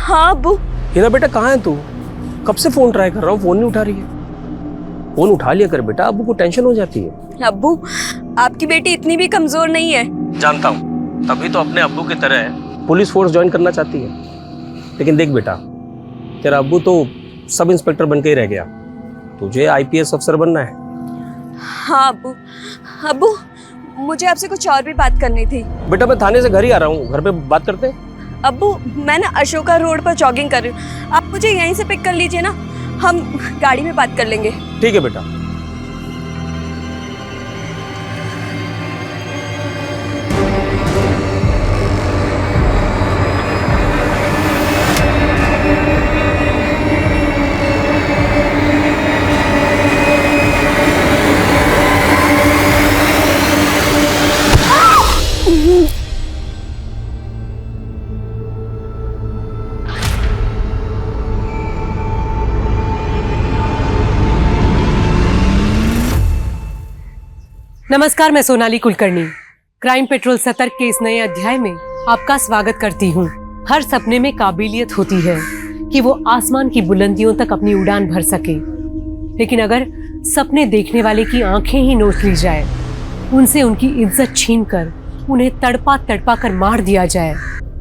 हाँ अब्बू। हिना बेटा कहाँ है तू? कब से फोन ट्राई कर रहा हूँ, फोन नहीं उठा रही है। फोन उठा लिया कर बेटा, अब्बू को टेंशन हो जाती है। अब्बू आपकी बेटी इतनी भी कमजोर नहीं है। जानता हूँ, तभी तो अपने अब्बू की तरह पुलिस फोर्स ज्वाइन करना चाहती है। लेकिन देख बेटा, तेरा अब्बू तो सब इंस्पेक्टर बन के ही रह गया, तुझे आईपीएस अफसर बनना है। हाँ अब्बू। अब्बू मुझे आपसे कुछ और भी बात करनी थी। बेटा मैं थाने से घर ही आ रहा हूँ, घर पे बात करते हैं। अब्बू मैं ना अशोका रोड पर जॉगिंग कर रही हूँ, आप मुझे यहीं से पिक कर लीजिए ना, हम गाड़ी में बात कर लेंगे। ठीक है बेटा। नमस्कार, मैं सोनाली कुलकर्णी क्राइम पेट्रोल सतर्क के इस नए अध्याय में आपका स्वागत करती हूँ। हर सपने में काबिलियत होती है कि वो आसमान की बुलंदियों तक अपनी उड़ान भर सके, लेकिन अगर सपने देखने वाले की आंखें ही नोच ली जाए, उनसे उनकी इज्जत छीनकर उन्हें तड़पा तड़पा कर मार दिया जाए,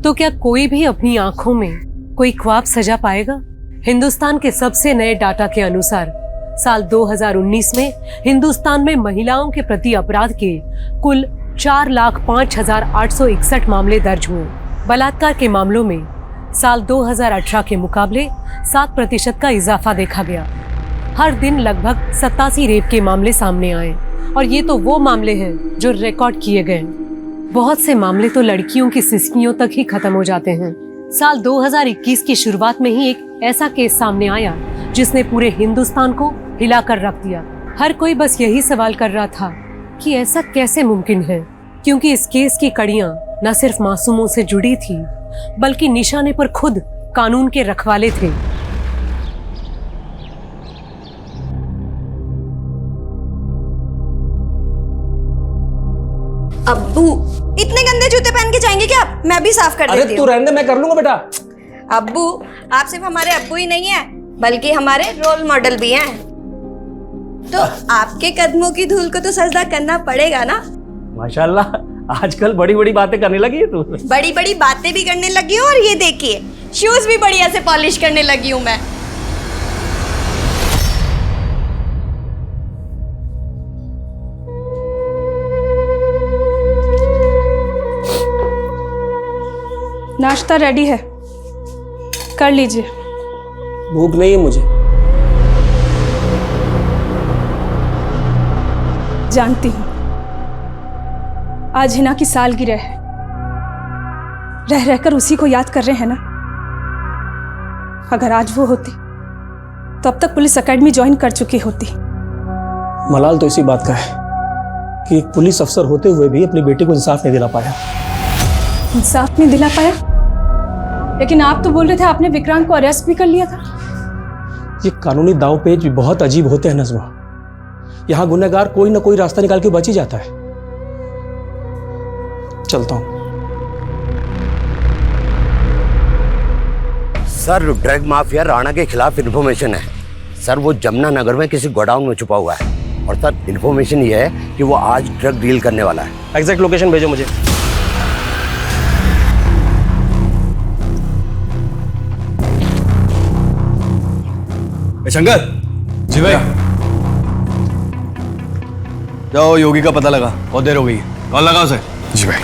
तो क्या कोई भी अपनी आंखों में कोई ख्वाब सजा पाएगा? हिंदुस्तान के सबसे नए डाटा के अनुसार साल 2019 में हिंदुस्तान में महिलाओं के प्रति अपराध के कुल 4,05,861 मामले दर्ज हुए। बलात्कार के मामलों में साल 2018 के मुकाबले 7% का इजाफा देखा गया। हर दिन लगभग 87 रेप के मामले सामने आए, और ये तो वो मामले हैं जो रिकॉर्ड किए गए। बहुत से मामले तो लड़कियों की सिसकियों तक ही खत्म हो जाते हैं। साल 2021 की शुरुआत में ही एक ऐसा केस सामने आया जिसने पूरे हिंदुस्तान को हिलाकर रख दिया। हर कोई बस यही सवाल कर रहा था कि ऐसा कैसे मुमकिन है, क्योंकि इस केस की कड़ियां न सिर्फ मासूमों से जुड़ी थी, बल्कि निशाने पर खुद कानून के रखवाले थे। अब्बू इतने गंदे जूते पहन के जाएंगे क्या आप? मैं भी साफ कर देती हूँ। अरे तू रहने दे, मैं कर लूंगा बेटा। अब्बू आप सिर्फ हमारे अब्बू ही नहीं है, बल्कि हमारे रोल मॉडल भी हैं। तो आपके कदमों की धूल को तो सजदा करना पड़ेगा ना। माशाल्लाह, आजकल बड़ी बड़ी बातें करने लगी है तू। बड़ी बड़ी बातें भी करने लगी हूँ, और ये देखिए शूज भी बढ़िया से पॉलिश करने लगी हूँ मैं। नाश्ता रेडी है, कर लीजिए। भूख नहीं है मुझे। जानती हूँ आज हिना की सालगिरह है, रह रहकर उसी को याद कर रहे हैं ना। अगर आज वो होती तो अब तक पुलिस एकेडमी ज्वाइन कर चुकी होती। मलाल तो इसी बात का है कि एक पुलिस अफसर होते हुए भी अपनी बेटी को इंसाफ नहीं दिला पाया। इंसाफ नहीं दिला पाया? लेकिन आप तो बोल रहे थे आपने विक्रांत को अरेस्ट भी कर लिया था। ये कानूनी दांव पेच भी बहुत अजीब होते हैं नज़मा। यहाँ गुनहगार कोई ना कोई रास्ता निकाल के बच ही जाता है। चलता हूं। सर, ड्रग माफिया राणा के खिलाफ इन्फॉर्मेशन है। सर, वो जमुना नगर में किसी गोडाउन में छुपा हुआ है, और सर इन्फॉर्मेशन ये है कि वो आज ड्रग डील करने वाला है। एग्जैक्ट लोकेशन भेजो मुझे। शंकर जी भाई, जाओ योगी का पता लगा, बहुत देर हो गई। कॉल लगाओ उसे। जी भाई।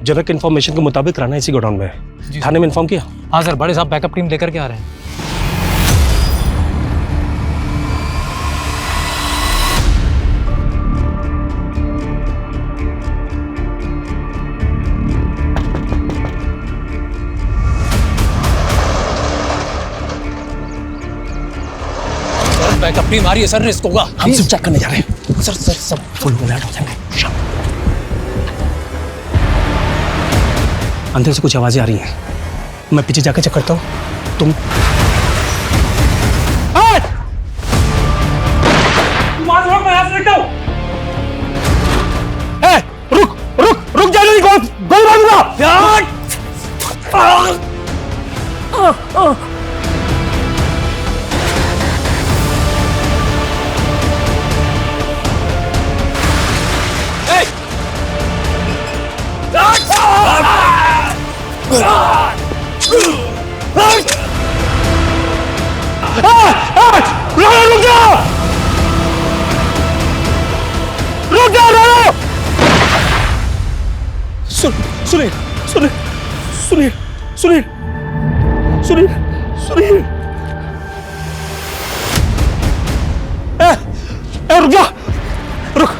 जनक इन्फॉर्मेशन के मुताबिक राणा इसी गोडाउन में है। थाने में इन्फॉर्म किया? हाँ सर, बड़े साहब बैकअप टीम लेकर के आ रहे हैं। बैकअप टीम आ रही है सर, रिस्क होगा। हम सिर्फ चेक करने जा रहे हैं। सर सब फुल अलर्ट हो जाएंगे। अंदर से कुछ आवाजें आ रही हैं, मैं पीछे जाकर चेक करता हूँ। तुम सुनील सुनील सुनील सुनील सुनील सुनील रुक जा, रुक।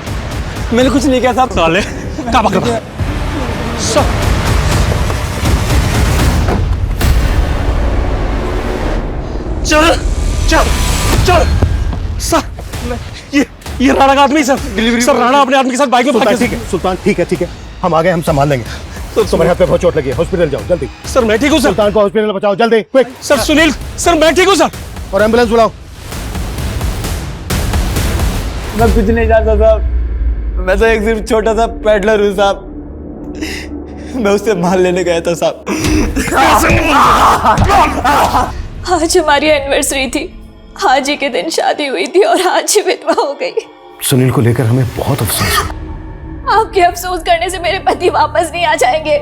मैंने कुछ नहीं किया साहब। साले कहाँ भाग रहा? चल चल चल सर, ये राणा का आदमी सर, सर राणा अपने आदमी के साथ बाइक में भाग गया। ठीक है सुल्तान, ठीक है हम आ गए, हम संभाल लेंगे। तुम्हारे हाथ पे बहुत चोट लगी है, हॉस्पिटल जाओ जल्दी। सर मैं ठीक हूँ सर। सुल्तान को हॉस्पिटल में बचाओ जल्दी, क्विक। सर सुनील सर मैं ठीक हूँ सर। और एम्बुलेंस बुलाओ। मैं कुछ नहीं जानता साहब, मैं तो एक सिर्फ छोटा सा पैडलर हूँ साहब। मैं उससे माल लेने गया था साहब। आज हमारी एनिवर्सरी थी, आज ही के दिन शादी हुई थी और आज ही विधवा हो गई। सुनील को लेकर हमें बहुत अफसोस है। आपके अफसोस करने से मेरे पति वापस नहीं आ जाएंगे।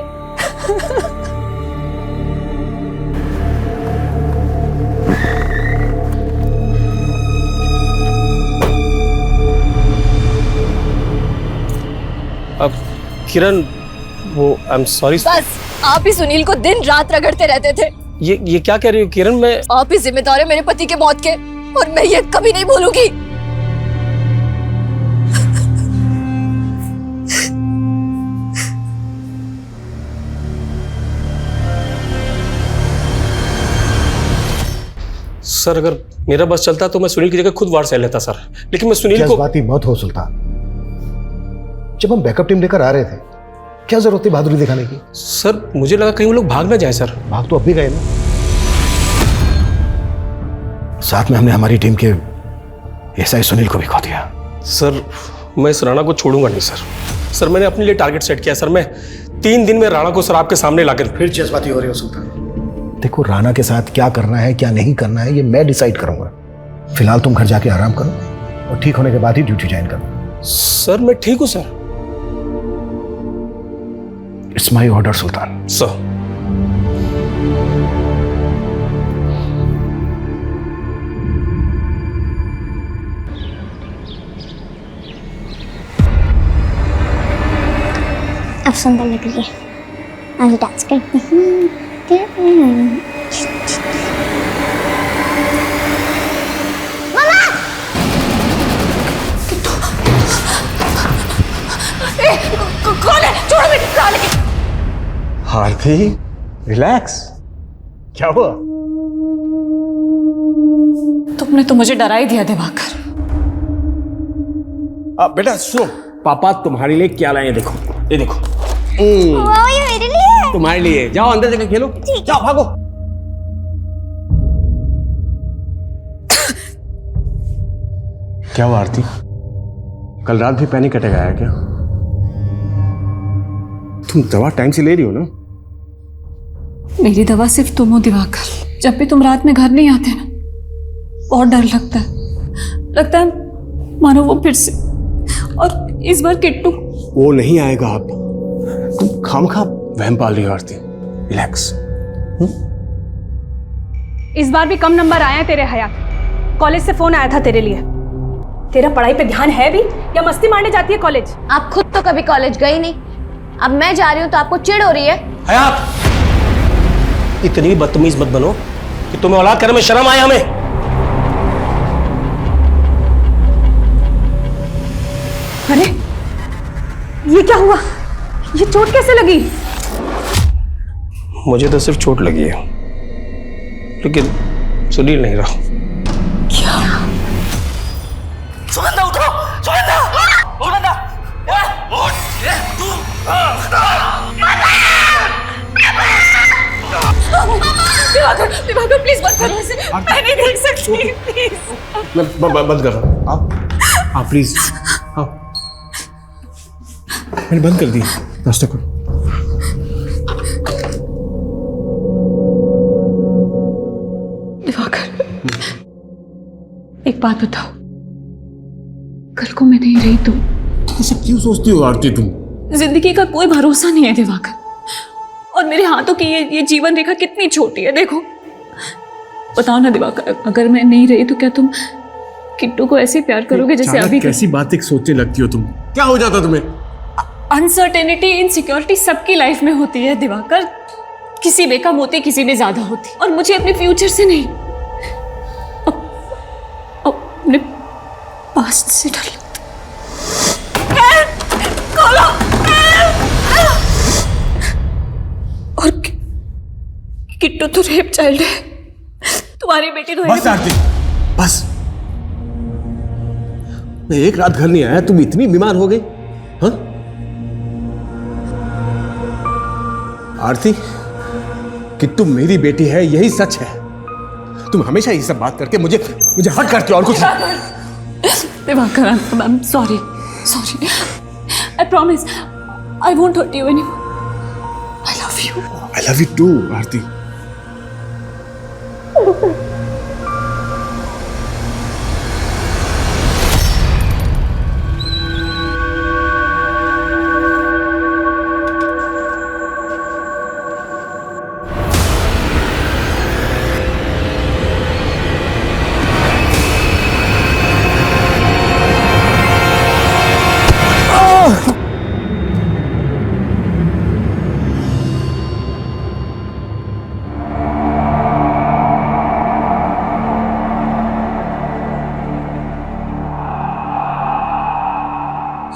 अब किरण, वो आई एम सॉरी। बस आप ही सुनील को दिन रात रगड़ते रहते थे। ये क्या कह रही हो किरण? मैं आप ही जिम्मेदार है मेरे पति के मौत के, और मैं ये कभी नहीं भूलूंगी। सर अगर मेरा बस चलता तो मैं सुनील की जगह खुद वार सह लेता सर, लेकिन मैं सुनील को। जज्बाती मत हो सुल्तान, जब हम बैकअप टीम लेकर आ रहे थे क्या जरूरत थी बहादुरी दिखाने की? सर मुझे लगा कहीं वो लोग भाग ना जाए सर। भाग तो अब भी गए ना। साथ में हमने हमारी टीम के एसआई सुनील को भी खो दिया। सर मैं इस राणा को छोड़ूंगा नहीं सर। सर मैंने अपने लिए टारगेट सेट किया सर, मैं 3 दिन में राणा को सर आपके सामने लाकर। फिर जज्बाती हो रहे हो सुल्तान। देखो राणा के साथ क्या करना है क्या नहीं करना है ये मैं डिसाइड करूंगा। फिलहाल तुम घर जाके आराम करो और ठीक होने के बाद ही ड्यूटी ज्वाइन करो। सर मैं ठीक हूं sir. It's my order Sultan. Sir अब सुंदर लग रही है, आज डांस करते हैं। कौन है? छोड़ो मेरी। आरती रिलैक्स, क्या हुआ? तुमने तो मुझे डरा ही दिया दिवाकर। बेटा सुनो, पापा तुम्हारे लिए क्या लाए देखो, ये देखो। वाह ये मेरे लिए है। तुम्हारे लिए। जाओ अंदर जाकर खेलो, जाओ भागो। क्या हुआ आरती? कल रात भी पैनिक अटैक आया क्या? तुम दवा टाइम से ले रही हो ना? मेरी दवा सिर्फ तुम हो दिवाकर। जब भी तुम रात में घर नहीं आते ना, बहुत डर लगता है मानो वो फिर से। और इस बार किट्टू। वो नहीं आएगा। आप तुम खामखा वहम पाल रही हो आरती। रिलैक्स। इस बार भी कम नंबर आए हैं तेरे हयात। कॉलेज से फोन आया था तेरे लिए। तेरा पढ़ाई पे ध्यान है भी या मस्ती मारने जाती है कॉलेज? आप खुद तो कभी कॉलेज गई नहीं, अब मैं जा रही हूँ तो आपको चिढ़ हो रही है। हयात, इतनी बदतमीज मत बनो कि तुम्हें औलाद करने में शर्म आए हमें। अरे ये क्या हुआ? ये चोट कैसे लगी? मुझे तो सिर्फ चोट लगी है, लेकिन सुनील नहीं रहा। क्या? सुगंधा उठो, सुगंधा, सुगंधा, दिवाकर प्लीज मत करो इसे, मैं नहीं देख सकती प्लीज। मैं बंद कर रहा हूँ। आप प्लीज आओ। मैंने बंद कर दी। नाश्ता करो। दिवाकर एक बात बताओ, कल को मैं नहीं रही तो ये सब क्यों सोचती हो आरती तुम? जिंदगी का कोई भरोसा नहीं है दिवाकर, और मेरे हाथों की ये जीवन रेखा कितनी छोटी है। देखो बताओ ना दिवाकर, अगर मैं नहीं रही तो क्या तुम किट्टू को ऐसे प्यार करोगे जैसे अभी? कैसी बातें सोचने लगती हो तुम? क्या हो जाता तुम्हें? अनसर्टेनिटी, इनसिक्योरिटी सबकी लाइफ में होती है दिवाकर। किसी में कम होती, किसी में ज्यादा होती, और मुझे अपने फ्यूचर से नहीं, अपने पास्ट से डर लगता। और किट्टू तो रेप चाइल्ड है, तुम्हारी बेटी तो बस आरती, बस। मैं एक रात घर नहीं आया, तुम इतनी बीमार हो गई? हाँ आरती, किट्टू मेरी बेटी है, यही सच है। तुम हमेशा ये सब बात करके मुझे हर्ट करती हो और कुछ Diwakar, I am sorry, I promise I won't hurt you anymore. I love you too, Aarti.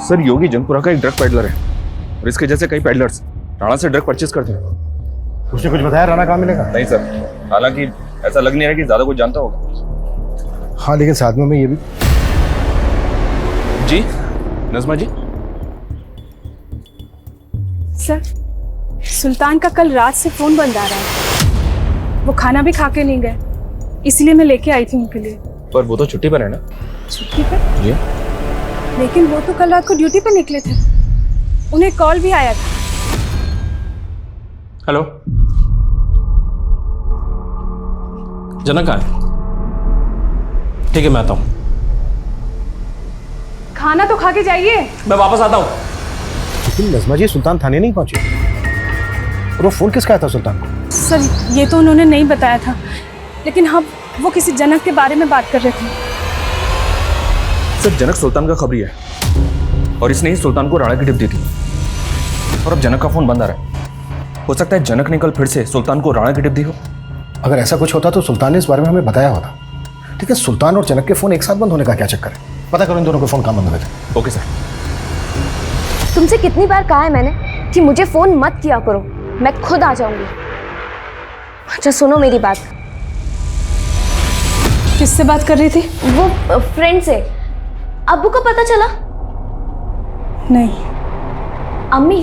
Sir, Yogi Jangpura का एक ड्रग पेडलर है और इसके जैसे कई पेडलर्स राणा से ड्रग परचेज करते हैं। उसने कुछ बताया राणा कहाँ मिलेगा? नहीं सर, हालांकि ऐसा लग नहीं रहा कि ज्यादा कुछ जानता होगा। हाँ, लेकिन साथ में ये भी। जी नज़मा जी। सर, सुल्तान का कल रात से फोन बंद आ रहा है। वो खाना भी खा के नहीं गए, इसलिए मैं लेके आई थी उनके लिए। पर वो तो छुट्टी पर है ना? छुट्टी पे? जी। लेकिन वो तो कल रात को ड्यूटी पे निकले थे, उन्हें कॉल भी आया था। हेलो, जनक आए? ठीक है, मैं आता हूँ। खाना तो खा के जाइए। मैं वापस आता हूँ। लेकिन नज़मा जी, सुल्तान थाने नहीं पहुंचे और वो फोन किसका आया था सुल्तान को? सर, ये तो उन्होंने नहीं बताया था, लेकिन हाँ, वो किसी जनक के बारे में बात कर रहे थे। सर, जनक सुल्तान का खबरी है और इसने ही सुल्तान को राणा की टिप दी थी और अब जनक का फोन बंद आ रहा है। हो सकता है जनक ने कल फिर से सुल्तान को राणा की टिप दी हो। अगर ऐसा कुछ होता तो सुल्तान ने इस बारे में हमें बताया होता। ठीक है, सुल्तान और जनक के फोन एक साथ बंद होने का क्या चक्कर है? पता करो इन दोनों के फोन कहाँ बंद हुए थे। Okay sir. तुमसे कितनी बार कहा है मैंने कि मुझे फोन मत किया करो, मैं खुद आ जाऊंगी। अच्छा सुनो मेरी बात। किससे बात कर रही थी? वो फ्रेंड से। अब्बू को पता चला? नहीं। अम्मी,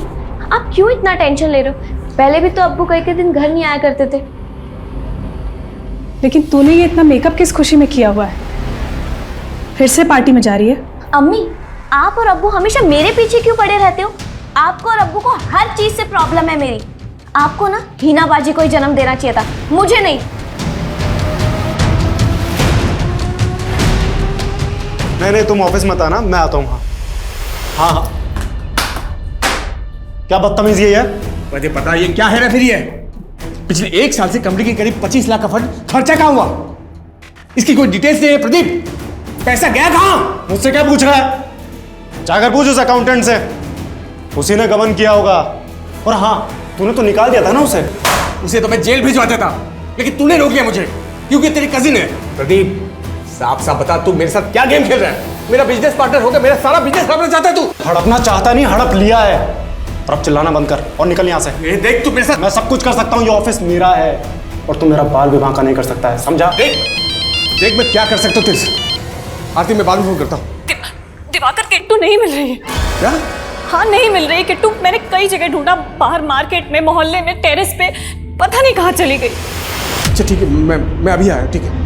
आप क्यों इतना टेंशन ले रहे हो? पहले भी तो अब्बू कई दिन घर नहीं आया करते थे। लेकिन तूने ये इतना मेकअप किस खुशी में किया हुआ है? फिर से पार्टी में जा रही है? अम्मी, आप और अब्बू हमेशा मेरे पीछे क्यों पड़े रहते हो? आपको और अब्बू को हर चीज से प्रॉब्लम है मेरी। आपको ना हीनाबाजी को ही जन्म देना चाहिए था, मुझे नहीं। नहीं, तुम ऑफिस मत आना, मैं आता हूँ। हाँ हाँ। क्या बदतमीजी है? मुझे पता ये क्या है ना। फिर ये पिछले 1 साल से कंपनी के करीब 25 लाख का फंड खर्चा कहाँ हुआ? इसकी कोई डिटेल्स नहीं है प्रदीप। पैसा गया कहाँ? मुझसे क्या पूछ रहा है? जाकर पूछ उस अकाउंटेंट से, उसी ने गबन किया होगा। और हाँ, तूने तो निकाल दिया था ना उसे तो मैं जेल भिजवा देता, लेकिन तूने रोक लिया मुझे क्योंकि तेरी कजिन है। प्रदीप, साफ साफ बता, तू मेरे साथ क्या गेम खेल रहा है? मेरा बिजनेस पार्टनर होकर मेरा सारा बिजनेस हड़पना चाहता है तू? हड़पना चाहता नहीं, हड़प लिया है। और अब चिल्लाना बंद कर और निकल यहाँ से। देख, तू मेरे साथ। मैं सब कुछ कर सकता हूँ, ये ऑफिस मेरा है और तू मेरा बाल विवाह का नहीं कर सकता है, समझा? देख मैं क्या कर सकता हूँ तेरे से। आरती, मैं बाद में फोन करता हूँ। दिवाकर, किट्टू नहीं मिल रही है। क्या? हाँ, नहीं मिल रही किट्टू। मैंने कई जगह ढूंढा, बाहर मार्केट में, मोहल्ले में, टेरेस पे, पता नहीं कहाँ चली गई। अच्छा ठीक है, मैं अभी आया। ठीक है।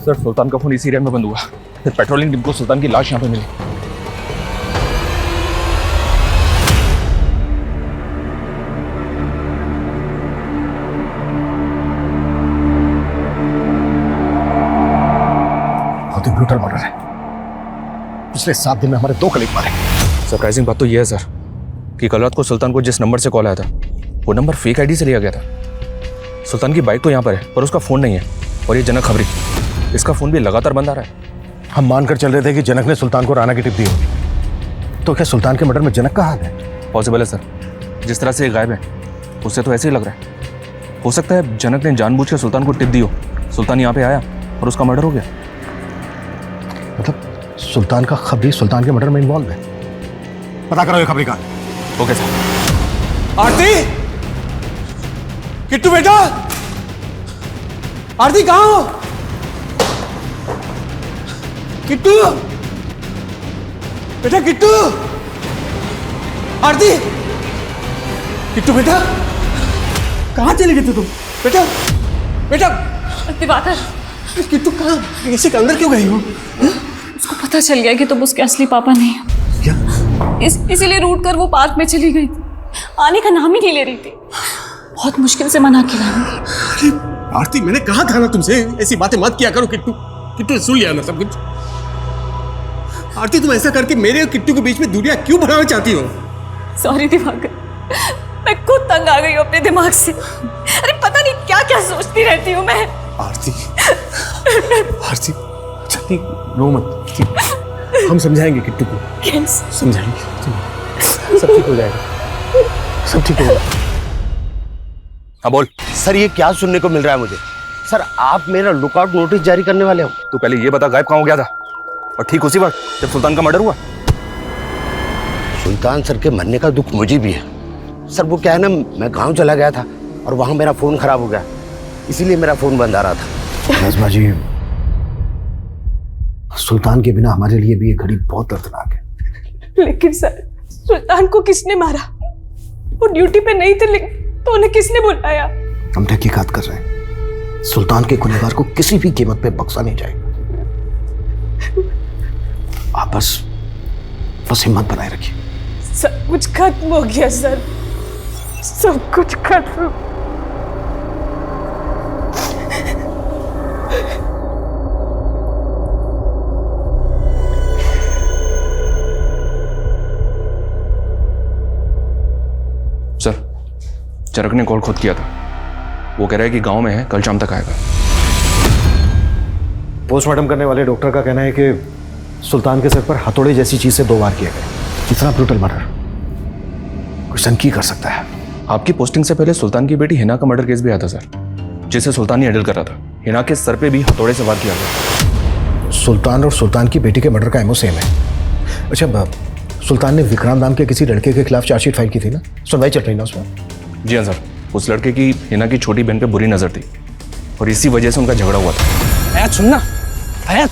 सर, सुल्तान का फोन इसी एरिया में बंद हुआ। फिर पेट्रोलिंग डिपो सुल्तान की लाश यहाँ पे मिली। बहुत ही ब्रूटल मर्डर है। पिछले 7 दिन में हमारे 2 कलीग मारे। सरप्राइजिंग बात तो यह है सर कि कल रात को सुल्तान को जिस नंबर से कॉल आया था वो नंबर फेक आईडी से लिया गया था। सुल्तान की बाइक तो यहाँ पर है पर उसका फोन नहीं है। और ये जनक खबरी, इसका फोन भी लगातार बंद आ रहा है। हम मानकर चल रहे थे कि जनक ने सुल्तान को राणा की टिप दी होगी, तो क्या सुल्तान के मर्डर में जनक का हाथ है? पॉसिबल है सर, जिस तरह से ये गायब है उससे तो ऐसे ही लग रहा है। हो सकता है जनक ने जानबूझ के सुल्तान को टिप दी हो, सुल्तान यहाँ पे आया और उसका मर्डर हो गया। मतलब सुल्तान का खबरी सुल्तान के मर्डर में इन्वॉल्व है? पता करो ये खबरी का। Okay sir. आरती, किट्टू बेटा, आरती कहाँ हो? किट्टू बेटा, किट्टू, आरती, किट्टू बेटा, कहाँ चले गए थे तुम? बेटा, बेटा दिवाकर, किट्टू कहाँ, ऐसे अंदर क्यों गई हो? उसको पता चल गया कि तुम उसके असली पापा नहीं हो। क्या? इसीलिए रूट कर वो पार्क में चली गई थी, आने का नाम ही नहीं ले रही थी। बहुत मुश्किल से मना किया। अरे आरती, मैंने कहा था ना तुमसे ऐसी बातें मत किया करो। किट्टू, किट्टू ने सुन लिया ना सब कुछ। आरती, तुम ऐसा करके मेरे और किट्टू के बीच में दूरियां क्यों बढ़ाना चाहती हो? सॉरी दिवाकर, मैं खुद तंग आ गई हूँ अपने दिमाग से। अरे पता नहीं क्या क्या सोचती रहती हूँ मैं। आरती, आरती, अच्छा ठीक, रो मत, ठीक। हम समझाएंगे किट्टू को, समझाएंगे, सब ठीक हो जाएगा, सब ठीक होगा। हाँ बोल। सर ये क्या सुनने को मिल रहा है मुझे? सर आप मेरा लुकआउट नोटिस जारी करने वाले हो? तू पहले ये बता गायब कहाँ हो गया था? और ठीक उसी वक्त जब सुल्तान का मर्डर हुआ। सुल्तान सर के मरने का दुख मुझे भी है सर। वो क्या है ना, मैं गांव चला गया था और वहां मेरा फोन खराब हो गया, इसीलिए मेरा फोन बंद आ रहा था। नज़मा जी, सुल्तान के बिना हमारे लिए भी ये घड़ी बहुत दर्दनाक है। लेकिन सर, सुल्तान को किसने मारा? वो ड्यूटी पे नहीं थे, लेकिन तो उन्हें किसने बुलाया? हम तहकीकात कर रहे हैं। सुल्तान के गुनहगार को किसी भी कीमत पे बख्शा नहीं जाएगा। आप बस हिम्मत बनाए रखिए। सब कुछ खत्म हो गया सर, सब कुछ खत्म। सर, जनक ने कॉल खुद किया था। वो कह रहा है कि गांव में है, कल शाम तक आएगा। पोस्टमार्टम करने वाले डॉक्टर का कहना है कि सुल्तान के सर पर हथौड़े जैसी चीज से 2 वार किए गए। इतना ब्रूटल मर्डर कोई सन की कर सकता है? आपकी पोस्टिंग से पहले सुल्तान की बेटी हिना का मर्डर केस भी आया था सर, जिसे सुल्तान ही हैंडल कर रहा था। हिना के सर पे भी हथौड़े से वार किया गया। सुल्तान और सुल्तान की बेटी के मर्डर का एमओ सेम है। अच्छा, सुल्तान ने विक्रांत नाम के किसी लड़के के खिलाफ चार्जशीट फाइल की थी ना? सुनवाई चल रही ना उसमें? जी हाँ सर, उस लड़के की हिना की छोटी बहन पे बुरी नजर थी और इसी वजह से उनका झगड़ा हुआ था। आयात सुनना, आयात,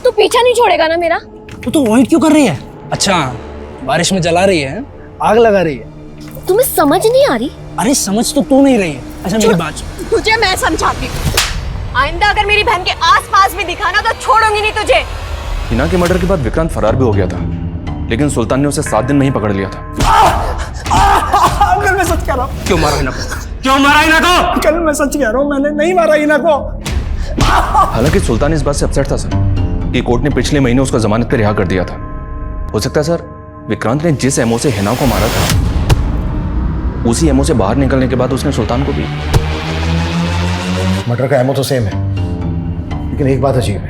तू पीछा नहीं छोड़ेगा ना मेरा? तू वॉइट क्यों कर रही है? अच्छा, बारिश में जला रही है, आग लगा रही है। तुम्हें समझ नहीं आ रही? अरे समझ तो तू नहीं रही है। अच्छा मेरी बात सुन। तुझे मैं समझाती हूँ। आइंदा अगर मेरी बहन के आसपास भी दिखा ना तो छोड़ूंगी नहीं तुझे। हिना के मर्डर के बाद विक्रांत फरार भी हो गया था, लेकिन सुल्तान ने उसे 7 दिन में ही पकड़ लिया था। अंकल मैं सच कह रहा हूँ। क्यों मारा हिना को? क्यों मारा हिना को? अंकल मैं सच कह रहा हूँ, मैंने नहीं मारा हिना को। हालांकि सुल्तान इस बात से अपसेट था सर कि कोर्ट ने पिछले महीने उसको जमानत पर रिहा कर दिया था। हो सकता है सर विक्रांत ने जिस एमओ से हिना को मारा था उसी एमओ से बाहर निकलने के बाद उसने सुल्तान को भी। मर्डर का एमओ तो सेम है, लेकिन एक बात अजीब है।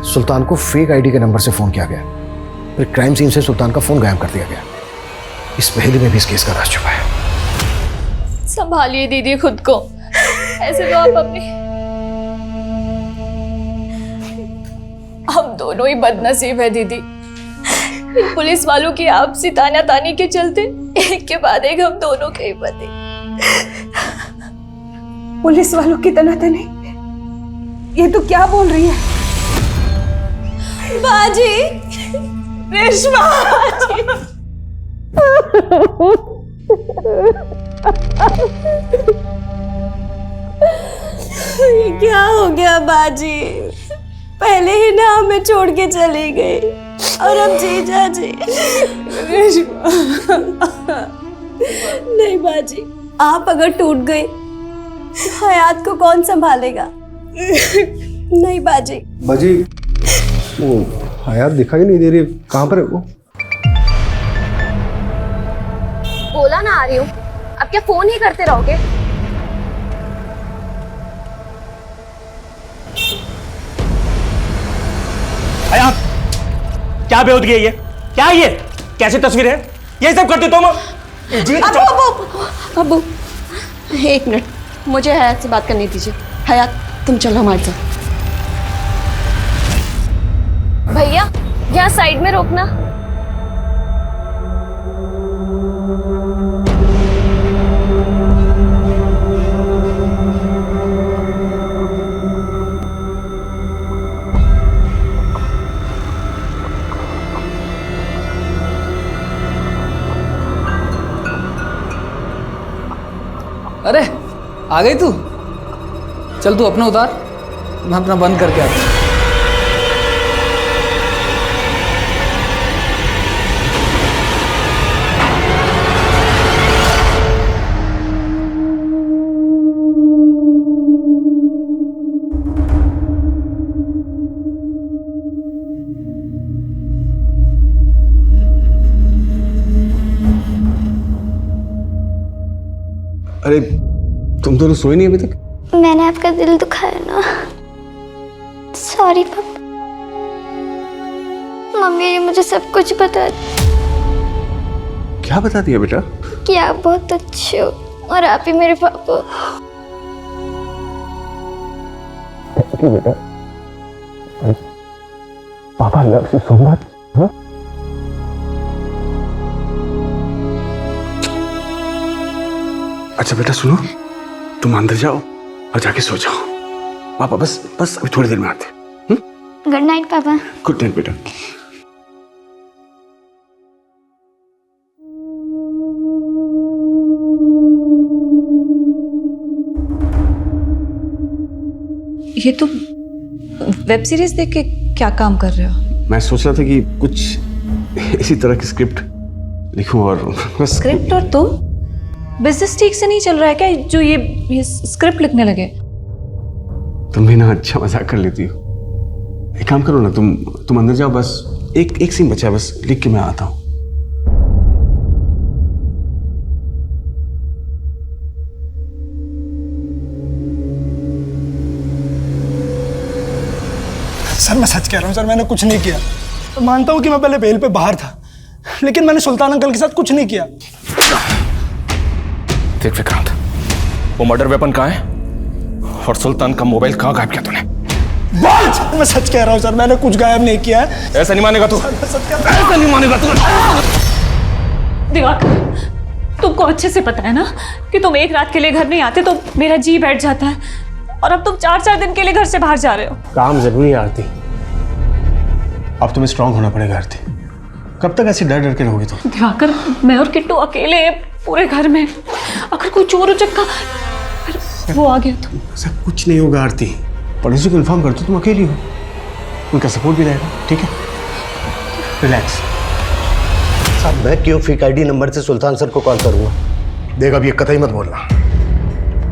सुल्तान को फेक आईडी के नंबर से फोन किया गया, फिर क्राइम सीन से सुल्तान का फोन गायब कर दिया गया। इस पहेली में भी इस केस का राज छुपा है। संभालिए दीदी खुद को, ऐसे तो आप अपनी। हम दोनों ही बदनसीब है दीदी। इन पुलिस वालों की आपसी तानातानी के चलते एक के बाद एक हम दोनों के ही पति। पुलिस वालों की तनातनी? ये तो क्या बोल रही है? बाजी, रेशमा, ये क्या हो गया बाजी? पहले ही ना हमें छोड़ के चली गई और अब जीजा जी। नहीं बाजी, आप अगर टूट गई तो हयात को कौन संभालेगा? नहीं बाजी। बाजी, वो हयात दिखाई नहीं दे रही, कहाँ पर है वो? बोला ना आ रही हूँ, अब क्या फोन ही करते रहोगे? हयात, क्या बेहूदगी है ये? क्या है ये? कैसी तस्वीर है? ये सब करते तुम? अबू, एक मिनट, मुझे हयात से बात करनी दीजिए। हयात, तुम चलो हमारे साथ। भैया, यहाँ साइड में रोकना। अरे आ गई तू? चल तू अपना उतार, मैं अपना बंद करके आता हूँ। अरे तुम दोनों सोए नहीं अभी तक? मैंने आपका दिल दुखाया ना, सॉरी पापा। मम्मी ने मुझे सब कुछ बता दिया। क्या बता दिया बेटा? कि आप बहुत अच्छे हो और आप ही मेरे पापा। बेटा, पापा लव यू सो मच। अच्छा बेटा सुनो, तुम अंदर जाओ और जाके सो जाओ। पापा बस अभी थोड़ी देर में आते। गुड नाइट पापा। गुड नाइट बेटा। ये तो वेब सीरीज देख के क्या काम कर रहे हो? मैं सोच रहा था कि कुछ इसी तरह की स्क्रिप्ट लिखूं और बस। स्क्रिप्ट? और तुम? बिजनेस ठीक से नहीं चल रहा है क्या जो ये स्क्रिप्ट लिखने लगे? तुम भी ना अच्छा मजाक कर लेती हो। एक काम करो ना, तुम अंदर जाओ, बस एक सीन बचा है, बस लिख के मैं आता हूँ। सर मैं सच कह रहा हूँ सर, मैंने कुछ नहीं किया। मानता हूँ कि मैं पहले बेल पे बाहर था, लेकिन मैंने सुल्तान अंकल के साथ कुछ नहीं किया। देख विक्रांत, वो मर्डर वेपन कहाँ है और सुल्तान का मोबाइल कहाँ गायब किया तूने? मैं सच कह रहा हूँ सर, मैंने कुछ गायब नहीं किया है। ऐसा नहीं मानेगा तू, ऐसा नहीं मानेगा तू। दिवाकर, तुमको अच्छे से पता है ना कि तुम एक रात के लिए घर नहीं आते तो मेरा जी बैठ जाता है, और अब तुम 4-4 दिन के लिए घर से बाहर जा रहे हो। काम जरूरी है आरती, अब तुम्हें स्ट्रांग होना पड़ेगा आरती। कब तक ऐसे डर डर के रहोगे तुम? दिवाकर, मैं और किट्टू अकेले हैं पूरे घर में, अगर कोई चोर उचक्का वो आ गया तो? ऐसा कुछ नहीं होगा आरती, पड़ोसी को इन्फॉर्म कर दो, तुम अकेली हो, उनका सपोर्ट भी रहेगा। ठीक है, रिलैक्स। साहब मैं क्यों फेक आईडी नंबर से सुल्तान सर को कॉल करूंगा? देख अब ये कतई मत बोलना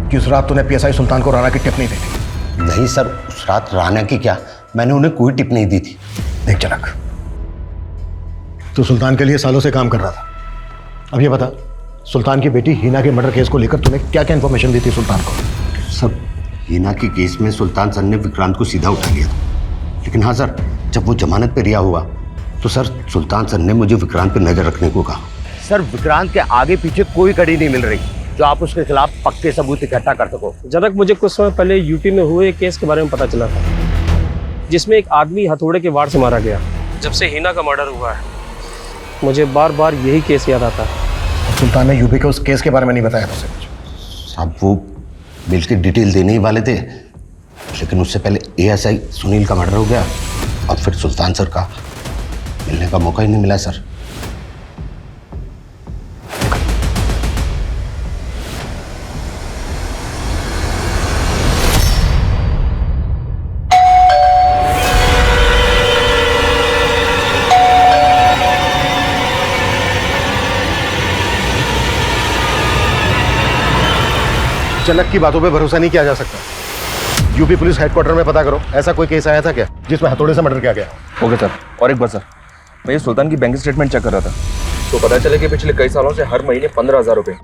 कि उस रात तूने पीएसआई सुल्तान को राणा की टिप नहीं दी थी। नहीं सर, उस रात राणा की क्या, मैंने उन्हें कोई टिप नहीं दी थी। देख जनक, तू सुल्तान के लिए सालों से काम कर रहा था। अब ये बता, सुल्तान की बेटी हिना के मर्डर केस को लेकर तूने क्या क्या इन्फॉर्मेशन दी थी सुल्तान को? सर हिना के केस में सुल्तान सर ने विक्रांत को सीधा उठा लिया था, लेकिन हाँ सर, जब वो जमानत पे रिहा हुआ तो सर सुल्तान सर ने मुझे विक्रांत पे नजर रखने को कहा। सर विक्रांत के आगे पीछे कोई कड़ी नहीं मिल रही जो आप उसके खिलाफ पक्के सबूत इकट्ठा कर सको। जनक, मुझे कुछ समय पहले यूपी में हुए एक केस के बारे में पता चला था, जिसमें एक आदमी हथौड़े के वार से मारा गया। जब से हिना का मर्डर हुआ है मुझे बार बार यही केस याद आता है। सुल्तान ने यूपी के उस केस के बारे में नहीं बताया तुझसे कुछ? साहब वो बिल की डिटेल देने ही वाले थे, लेकिन उससे पहले एएसआई सुनील का मर्डर हो गया और फिर सुल्तान सर का मिलने का मौका ही नहीं मिला सर। जनक की बातों पे भरोसा नहीं किया जा सकता। यूपी पुलिस हेडक्वार्टर में पता करो, ऐसा कोई केस आया था क्या जिसमें हथौड़े से मर्डर किया गया? Okay sir. और एक बार सर, मैं ये सुल्तान की बैंक स्टेटमेंट चेक कर रहा था, तो पता चला कि पिछले कई सालों से हर महीने 15,000 रुपए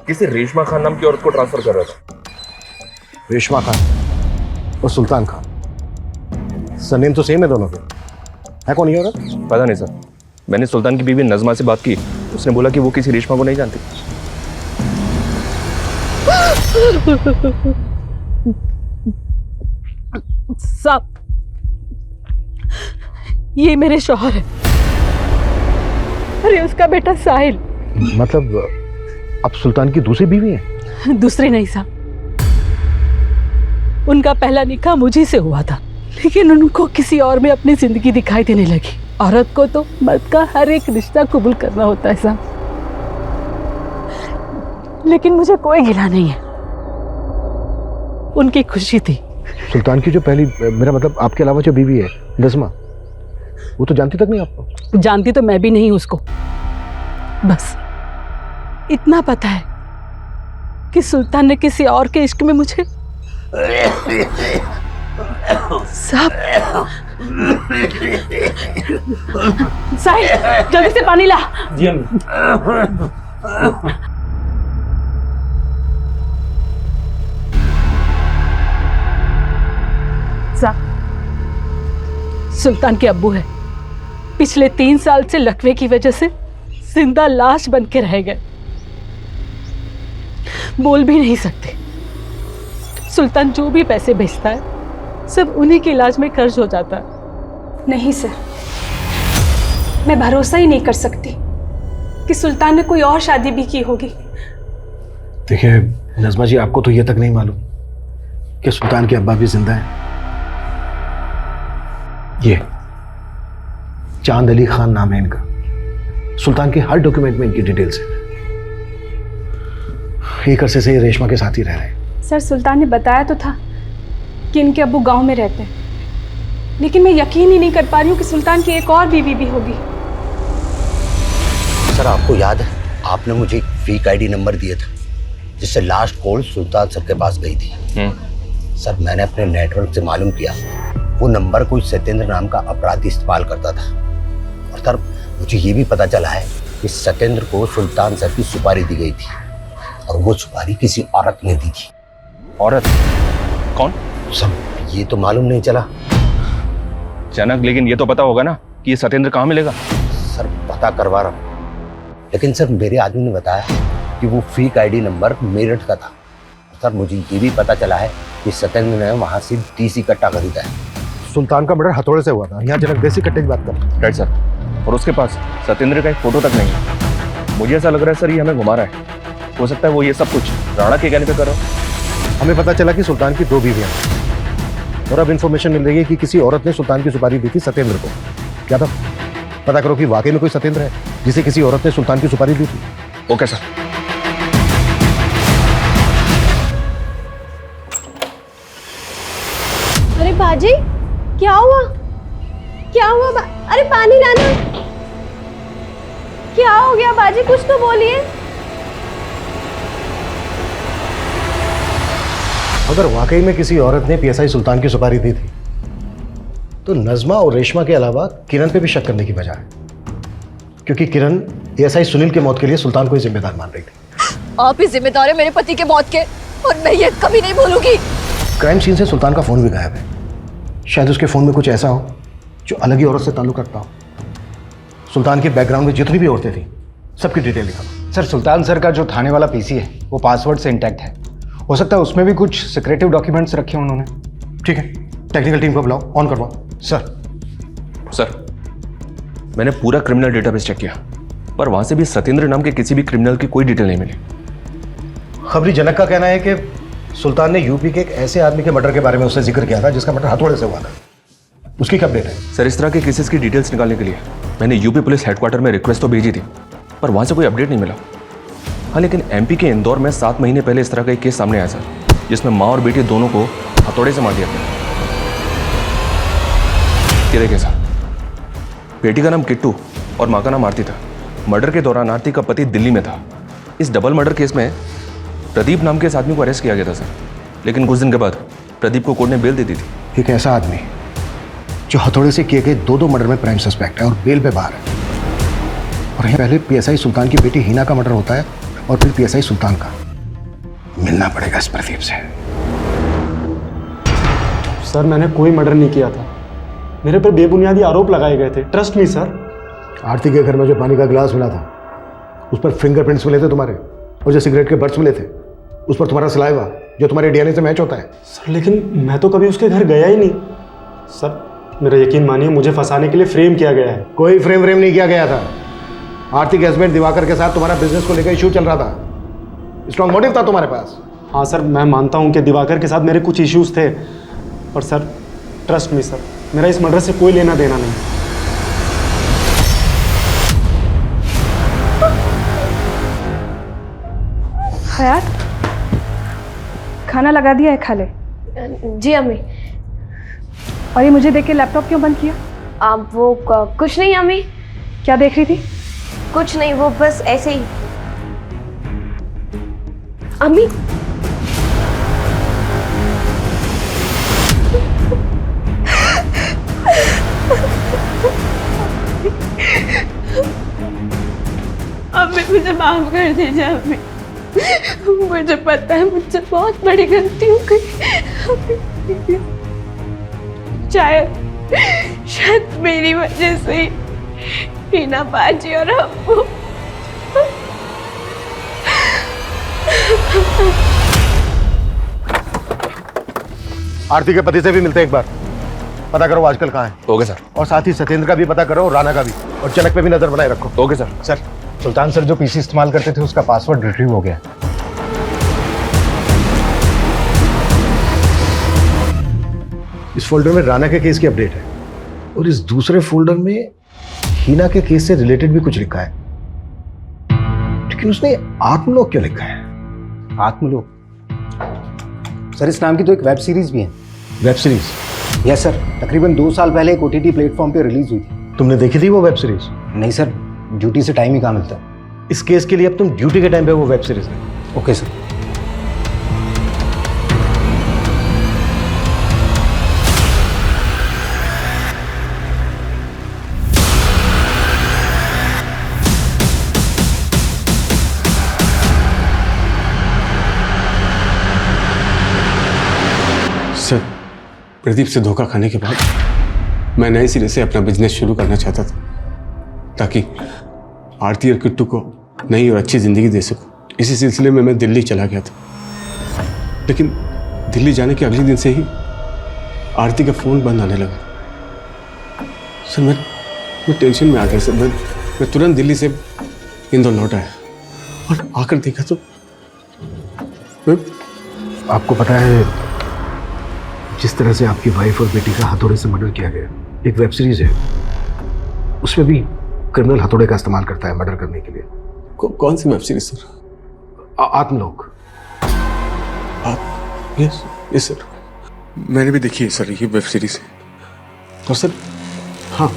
किसी रेशमा खान नाम की औरत को ट्रांसफर कर रहा था। रेशमा खान और सुल्तान खान, सरनेम तो सेम है दोनों के। है कौन ये औरत? पता नहीं सर, मैंने सुल्तान की बीवी नजमा से बात की, उसने बोला कि वो किसी रेशमा को नहीं जानती। साहब, ये मेरे शौहर है। अरे उसका बेटा साहिल। मतलब अब सुल्तान की दूसरी बीवी है? दूसरी नहीं साहब, उनका पहला निकाह मुझी से हुआ था, लेकिन उनको किसी और में अपनी जिंदगी दिखाई देने लगी। औरत को तो मर्द का हर एक रिश्ता कबूल करना होता है साहब, लेकिन मुझे कोई गिला नहीं है, उनकी खुशी थी। सुल्तान की जो पहली, मेरा मतलब आपके अलावा जो बीवी है नज़मा, वो तो जानती तक नहीं आपको? जानती तो मैं भी नहीं उसको, बस इतना पता है कि सुल्तान ने किसी और के इश्क में मुझे साहब। साहिल, जल्दी से पानी ला। जी अम्मी। साहब, सुल्तान के अब्बू है, पिछले 3 साल से लकवे की वजह से जिंदा लाश बन के रह गए, बोल भी नहीं सकते। सुल्तान जो भी पैसे भेजता है सब उन्हीं के इलाज में खर्च हो जाता है। नहीं सर, मैं भरोसा ही नहीं कर सकती कि सुल्तान ने कोई और शादी भी की होगी। देखिए नज़मा जी, आपको तो ये तक नहीं मालूम कि सुल्तान के अब्बा भी जिंदा हैं। ये चांद अली खान नाम है इनका। सुल्तान के हर डॉक्यूमेंट में इनकी डिटेल्स है। एक अरसे से ये रेशमा के साथ ही रह रहे हैं। सर, सुल्तान ने बताया तो था कि इनके अब्बू गांव में रहते हैं, लेकिन मैं यकीन ही नहीं कर पा रही हूँ कि सुल्तान की एक और बीवी भी होगी। सर आपको याद है, आपने मुझे एक फेक आईडी नंबर दिया था जिससे लास्ट कॉल सुल्तान सर के पास गई थी। सर मैंने अपने नेटवर्क से मालूम किया, वो नंबर कोई सत्येंद्र नाम का अपराधी इस्तेमाल करता था। और सर मुझे ये भी पता चला है कि सत्येंद्र को सुल्तान सर की सुपारी दी गई थी, और वो सुपारी किसी औरत ने दी थी। औरत? कौन? सर ये तो मालूम नहीं चला। जनक, लेकिन ये तो पता होगा ना कि ये सत्येंद्र कहाँ मिलेगा? सर पता करवा रहा हूँ, लेकिन सर मेरे आदमी ने बताया कि वो फेक आईडी नंबर मेरठ का था। सर मुझे ये भी पता चला है कि सत्येंद्र ने वहाँ से देसी कट्टा खरीदा है। सुल्तान का मर्डर हथौड़े से हुआ था, यहाँ जनक देसी कट्टे की बात कर। राइट सर, और उसके पास सत्येंद्र का एक फोटो तक नहीं है। मुझे ऐसा लग रहा है सर ये हमें घुमा रहा है। हो सकता है वो ये सब कुछ राणा के कहने पे कर रहा हो। हमें पता चला कि सुल्तान की 2 बीवियां हैं, और अब इन्फॉर्मेशन मिल रही है कि किसी औरत ने सुल्तान की सुपारी दी थी सत्येंद्र को। क्या था? पता करो कि वाकई में कोई सत्येंद्र है जिसे किसी औरत ने सुल्तान की सुपारी दी थी। Okay sir. अरे बाजी, क्या हुआ? क्या हुआ? अरे पानी लाना। क्या हो गया बाजी, कुछ तो बोलिए। अगर वाकई में किसी औरत ने पीएसआई सुल्तान की सुपारी दी थी, तो नज़मा और रेशमा के अलावा किरण पे भी शक करने की वजह है, क्योंकि किरण एएसआई सुनील के मौत के लिए सुल्तान को ही जिम्मेदार मान रही थी। आप ही जिम्मेदार है मेरे पति के मौत के, और मैं ये कभी नहीं भूलूंगी। क्राइम सीन से सुल्तान का फोन भी गायब है। शायद उसके फोन में कुछ ऐसा हो जो अलग ही औरत से ताल्लुक रखता हो। सुल्तान के बैकग्राउंड में जितनी भी औरतें थी सबकी डिटेल लिखा। सर सुल्तान सर का जो थाने वाला पीसी है वो पासवर्ड से इंटैक्ट है, हो सकता है उसमें भी कुछ सिक्रेटिव डॉक्यूमेंट्स रखे हैं उन्होंने। ठीक है, टेक्निकल टीम को बुलाओ, ऑन करवाओ। सर मैंने पूरा क्रिमिनल डेटाबेस चेक किया, पर वहां से भी सत्येंद्र नाम के किसी भी क्रिमिनल की कोई डिटेल नहीं मिली। खबरी जनक का कहना है कि सुल्तान ने यूपी के एक ऐसे आदमी के मर्डर के बारे में उससे जिक्र किया था जिसका मर्डर हथौड़े से हुआ था। उसकी क्या अपडेट है? सर इस तरह के केसेस की डिटेल्स निकालने के लिए मैंने यूपी पुलिस हेडक्वार्टर में रिक्वेस्ट तो भेजी थी, पर वहां से कोई अपडेट नहीं मिला। हाँ, लेकिन एमपी के इंदौर में 7 महीने पहले इस तरह का एक केस सामने आया सर, जिसमें माँ और बेटी दोनों को हथौड़े से मार दिया गया। ये देखिए सर, बेटी का नाम किट्टू और माँ का नाम आरती था। मर्डर के दौरान आरती का पति दिल्ली में था। इस डबल मर्डर केस में प्रदीप नाम के इस आदमी को अरेस्ट किया गया था सर, लेकिन कुछ दिन के बाद प्रदीप को कोर्ट ने बेल दे दी थी। एक ऐसा आदमी जो हथौड़े से किए गए 2 मर्डर में प्राइम सस्पेक्ट है और बेल पे बाहर है, और यहीं पहले पीएसआई सुल्तान की बेटी हिना का मर्डर होता है और फिर पीएसआई सुल्तान का। मिलना पड़ेगा इस प्रदीप से। सर मैंने कोई मर्डर नहीं किया था, मेरे पर बेबुनियादी आरोप लगाए गए थे। Trust me sir. आरती के घर में जो पानी का गिलास मिला था उस पर फिंगरप्रिंट्स मिले थे तुम्हारे, और जो सिगरेट के बट्स मिले थे उस पर तुम्हारा सलाइवा जो तुम्हारे डीएनए से मैच होता है। सर लेकिन मैं तो कभी उसके घर गया ही नहीं। सर मेरा यकीन मानिए, मुझे फंसाने के लिए फ्रेम किया गया है। कोई फ्रेम नहीं किया गया था। आरती के हस्बैंड दिवाकर के साथ तुम्हारा बिजनेस को लेकर इशू चल रहा था, स्ट्रॉन्ग मोटिव था तुम्हारे पास। हाँ सर, मैं मानता हूँ कि दिवाकर के साथ मेरे कुछ इश्यूज थे, और सर ट्रस्ट मी सर, मेरा इस मर्डर से कोई लेना देना नहीं। हयात, खाना लगा दिया है, खा ले। जी अम्मी। और ये मुझे देख के लैपटॉप क्यों बंद किया? आप वो कुछ नहीं अम्मी। क्या देख रही थी? कुछ नहीं, वो बस ऐसे ही। अम्मी अम्मी मुझे माफ कर दीजिए अम्मी, मुझे पता है मुझसे बहुत बड़ी गलती हो गई। शायद मेरी वजह से हिना बाजी और अब्बू। आरती के पति से भी मिलते हैं, एक बार पता करो आजकल कहाँ है। Okay sir. और साथ ही सत्येंद्र का भी पता करो, और राणा का भी, और जनक पे भी नजर बनाए रखो। Okay sir. सर सुल्तान सर जो पीसी इस्तेमाल करते थे उसका पासवर्ड रिट्रीव हो गया। इस फोल्डर में राणा के केस की अपडेट है, और इस दूसरे फोल्डर में हीना के केस से रिलेटेड भी कुछ लिखा है, लेकिन उसने आत्मलोक क्यों लिखा है? आत्मलोक? सर इस नाम की तो एक वेब सीरीज भी है। Web series? यस सर, तकरीबन 2 साल पहले एक ओटीटी प्लेटफॉर्म पे रिलीज हुई थी। तुमने देखी थी वो वेब सीरीज? नहीं सर, ड्यूटी से टाइम ही कहाँ मिलता। इस केस के लिए अब तुम ड्यूटी के टाइम पे वो वेब सीरीज देखो। Okay sir. सर प्रदीप से धोखा खाने के बाद मैं नए सिरे से अपना बिजनेस शुरू करना चाहता था, ताकि आरती और किट्टू को नई और अच्छी ज़िंदगी दे सकूं। इसी सिलसिले में मैं दिल्ली चला गया था, लेकिन दिल्ली जाने के अगले दिन से ही आरती का फ़ोन बंद आने लगा। सर मैं टेंशन में आ गया सर। मैं तुरंत दिल्ली से इंदौर लौट आया, और आकर देखा तो आपको पता है जिस तरह से आपकी वाइफ और बेटी का हथौड़े से मर्डर किया गया, एक वेब सीरीज है, उसमें भी क्रिमिनल हथौड़े का इस्तेमाल करता है मर्डर करने के लिए। कौन सी web series sir? Atmalok. Yes sir, मैंने भी देखी है सर ये वेब सीरीज। और सर हाँ,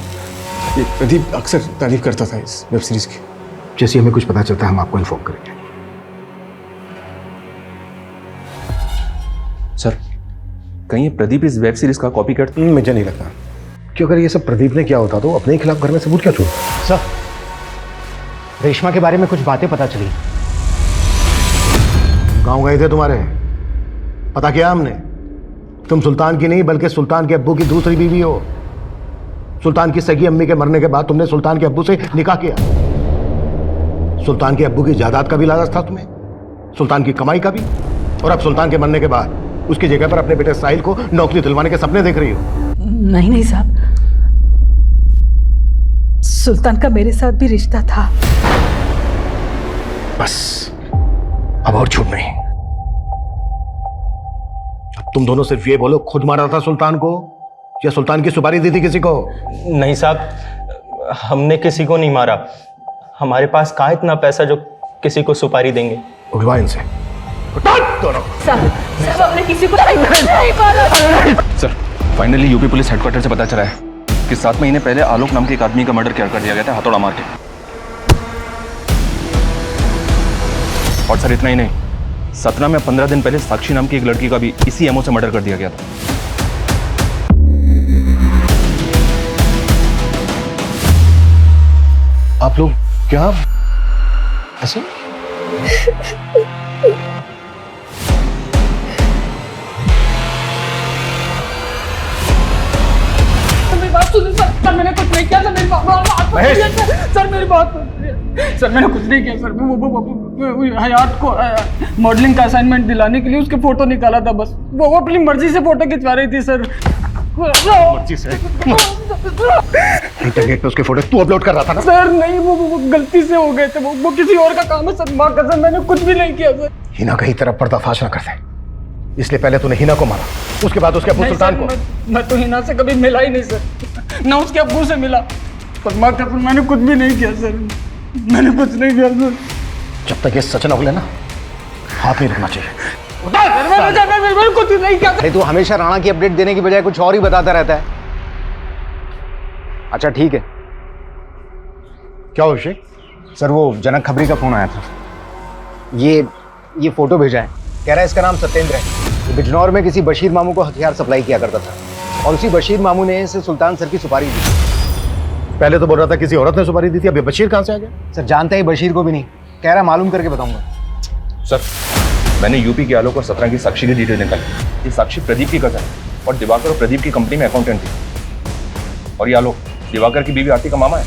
ये प्रदीप अक्सर तारीफ करता था इस वेब सीरीज की। जैसे हमें कुछ पता चलता है हम आपको इन्फॉर्म करेंगे। सर कहीं ये प्रदीप इस वेब सीरीज का कॉपी करता? मुझे नहीं लगता, कि अगर ये सब प्रदीप ने किया होता तो अपने ही खिलाफ घर में सबूत क्या छोड़ता? सर रेशमा के बारे में कुछ बातें पता चली। गांव गए थे तुम्हारे, पता किया हमने, तुम सुल्तान की नहीं बल्कि सुल्तान के अब्बू की दूसरी बीवी हो। सुल्तान की सगी अम्मी के मरने के बाद तुमने सुल्तान के अब्बू से निकाह किया। सुल्तान के अब्बू की जायदाद का भी लालच था तुम्हें, सुल्तान की कमाई का भी, और अब सुल्तान के मरने के बाद उसकी जगह पर अपने बेटे साहिल को नौकरी दिलवाने के सपने देख रही हो। नहीं साहब, सुल्तान का मेरे साथ भी रिश्ता था। बस अब और झूठ नहीं। अब तुम दोनों सिर्फ ये बोलो, खुद मारा था सुल्तान को या सुल्तान की सुपारी दी थी किसी को? नहीं साहब, हमने किसी को नहीं मारा। हमारे पास कहाँ इतना पैसा जो किसी को सुपारी देंगे। उठवा इनसे। साहब हमने किसी को नहीं मारा। Sir finally UP police headquarter से पता चला है कि 7 महीने पहले आलोक नाम के एक आदमी का मर्डर कर दिया गया था हथौड़ा मार के। और सर इतना ही नहीं, सतना में 15 दिन पहले साक्षी नाम की एक लड़की का भी इसी एमओ से मर्डर कर दिया गया था। आप लोग क्या ऐसे? मेरी बात सुनिए सर, मैंने कुछ नहीं किया सर, मेरी बात सर, मेरी बात सुनिए सर, मैंने कुछ नहीं किया सर। वो हयात को मॉडलिंग का असाइनमेंट दिलाने के लिए उसके फोटो निकाला था बस। वो अपनी मर्जी से फोटो खिंचवा रही थी सर। मर्जी से? इंटरनेट पे उसके फोटो तू अपलोड कर रहा था ना? सर नहीं, वो गलती से हो गए थे, वो किसी और का काम है सर। माँ कसम, मैंने कुछ भी नहीं किया सर। हिना कहीं तरफ पर्दाफाश ना कर दे, इसलिए पहले तूने हिना को मारा, उसके बाद उसके अब्बू सुल्तान को। मैं तो हिना से कभी मिला ही नहीं सर, ना उसके अब्बू से मिला। पर माँ कसम, मैंने कुछ भी नहीं किया सर, मैंने कुछ नहीं किया सर। जब तक ये सच न उगले ना, हाथ नहीं रखना चाहिए। मैंने कुछ नहीं किया। अरे तू हमेशा राणा की अपडेट देने की बजाय कुछ और ही बताता रहता है। अच्छा ठीक है, क्या हो अभिषेक? सर वो जनक खबरी का फोन आया था, ये फोटो भेजा है, कह रहा है इसका नाम सत्येंद्र है, बिजनौर में किसी बशीर मामू को हथियार सप्लाई किया करता था और उसी बशीर मामू ने इसे सुल्तान सर की सुपारी दी। पहले तो बोल रहा था किसी औरत ने सुपारी दी थी, अब ये बशीर कहाँ से आ गया? सर जानता ही बशीर को भी नहीं, कह रहा मालूम करके बताऊंगा। सर मैंने यूपी के आलोक और सतना की साक्षी की डिटेल निकाली। ये साक्षी प्रदीप की कजन है और दिवाकर और प्रदीप की कंपनी में अकाउंटेंट थी, और ये आलोक दिवाकर की बीवी आरती का मामा है।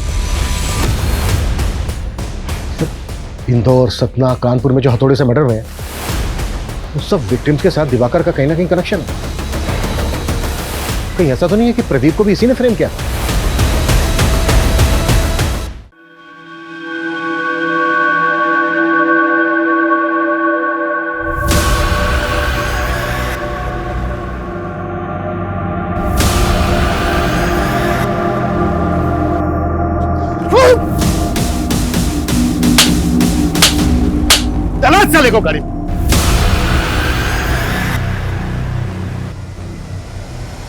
इंदौर, सतना, कानपुर में जो हथौड़े से मर्डर हुए हैं, उस सब विक्टिम्स के साथ दिवाकर का कहीं ना कहीं कनेक्शन है। कहीं ऐसा तो नहीं है कि प्रदीप को भी इसी ने फ्रेम किया? चले को गाड़ी।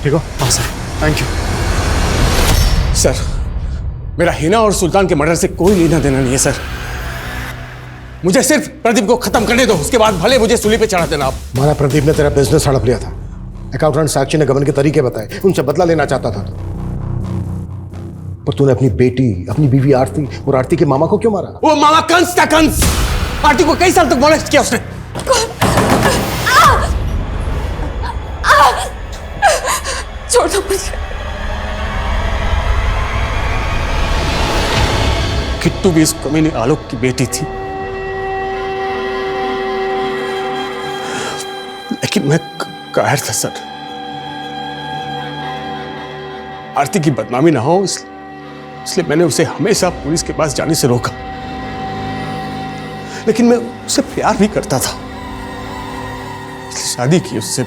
ठीक हो? हाँ सर, थैंक यू सर। मेरा हिना और सुल्तान के मर्डर से कोई लेना देना नहीं है सर। मुझे सिर्फ प्रदीप को खत्म करने दो, उसके बाद भले मुझे सूली पे चढ़ा देना आप। माना प्रदीप ने तेरा बिजनेस हड़प लिया था, अकाउंटेंट साक्षी ने गबन के तरीके बताए, उनसे बदला लेना चाहता था, पर तूने अपनी बेटी, अपनी बीवी आरती और आरती के मामा को क्यों मारा? वो मामा कंस था, कंस। आरती को कई साल तक मोलेस्ट किया उसने। छोड़ दो मुझे। किट्टू भी इस कमीने आलोक की बेटी थी, लेकिन मैं कायर था सर। आरती की बदनामी ना हो इसलिए मैंने उसे हमेशा पुलिस के पास जाने से रोका, लेकिन मैं उससे प्यार भी करता था, इसलिए शादी की उससे।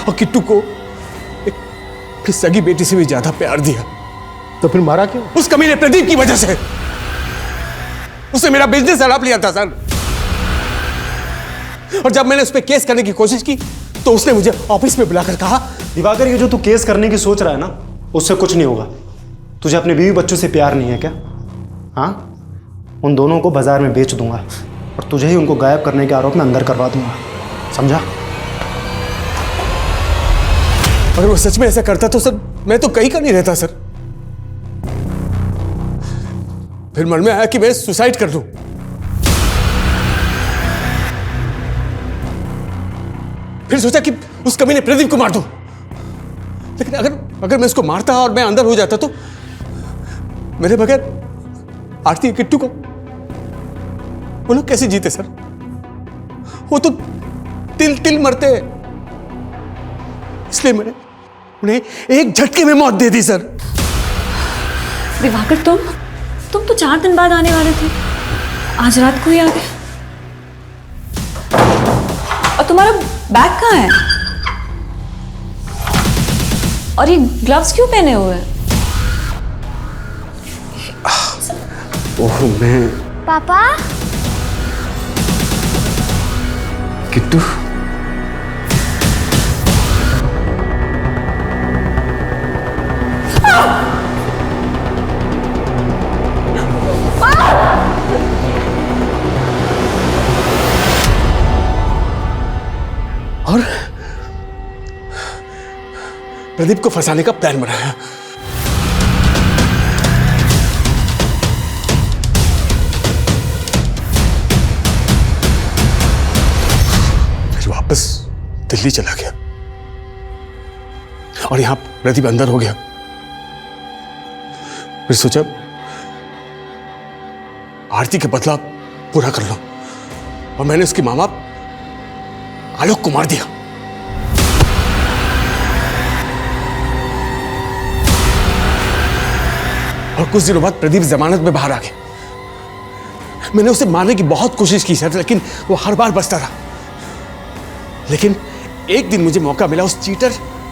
और किट्टू को अपनी सगी बेटी से भी ज्यादा प्यार दिया। तो फिर मारा क्यों? उस कमीने प्रदीप की वजह से। उसने मेरा बिजनेस हड़प लिया था सर, और जब मैंने उस पर केस करने की कोशिश की तो उसने मुझे ऑफिस में बुलाकर कहा, दिवाकर ये जो तू केस करने की सोच रहा है ना, उससे कुछ नहीं होगा। तुझे अपने बीवी बच्चों से प्यार नहीं है क्या? हाँ, उन दोनों को बाजार में बेच दूंगा और तुझे ही उनको गायब करने के आरोप में अंदर करवा दूंगा, समझा? अगर वो सच में ऐसा करता तो सर मैं तो कहीं का नहीं रहता सर। फिर मन में आया कि मैं सुसाइड कर दूं। फिर सोचा कि उस कमीने प्रदीप को मार दूं, लेकिन अगर मैं उसको मारता और मैं अंदर हो जाता तो मेरे बगैर आरती किट्टू को वो लोग कैसे जीते सर? वो तो तिल तिल मरते हैं। इसलिए मैंने उन्हें एक झटके में मौत दे दी सर। दिवाकर तुम तो 4 दिन बाद आने वाले थे, आज रात को ही आ गए। और तुम्हारा बैग कहाँ है? और ये ग्लव्स क्यों पहने हुए हैं? ओह मैं पापा, किट्टू, प्रदीप को फंसाने का प्लान बनाया। फिर वापस दिल्ली चला गया और यहां प्रदीप अंदर हो गया। फिर सोचा आरती का बदला पूरा कर लो और मैंने उसके मामा आलोक को मार दिया। और कुछ दिनों बाद प्रदीप जमानत में बाहर आ गया। मैंने उसे मारने की बहुत कोशिश की सर, लेकिन वो हर बार बचता रहा। लेकिन एक दिन मुझे मौका मिला उस चीटर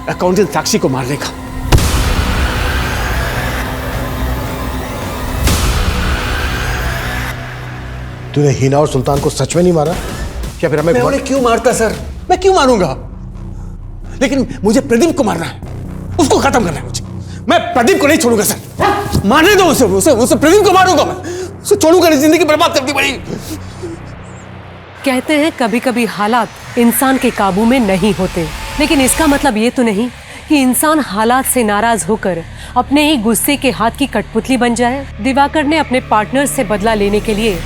अकाउंटेंट साक्षी को मारने का। तूने हीना और सुल्तान को सच में नहीं मारा या फिर हमें? मैं उन्हें क्यों मारता सर, मैं क्यों मारूंगा? लेकिन मुझे प्रदीप को मारना है, उसको खत्म करना है मुझे। मैं प्रदीप को नहीं छोड़ूंगा सर, मारने दो उसे प्रदीप को मारूंगा मैं, उसे छोड़ूंगा नहीं, जिंदगी बर्बाद करनी पड़ी। कहते हैं कभी कभी हालात इंसान के काबू में नहीं होते, लेकिन इसका मतलब ये तो नहीं कि इंसान हालात से नाराज होकर अपने ही गुस्से के हाथ की कठपुतली बन जाए। दिवाकर ने अपने पार्टनर से बदला लेने के लिए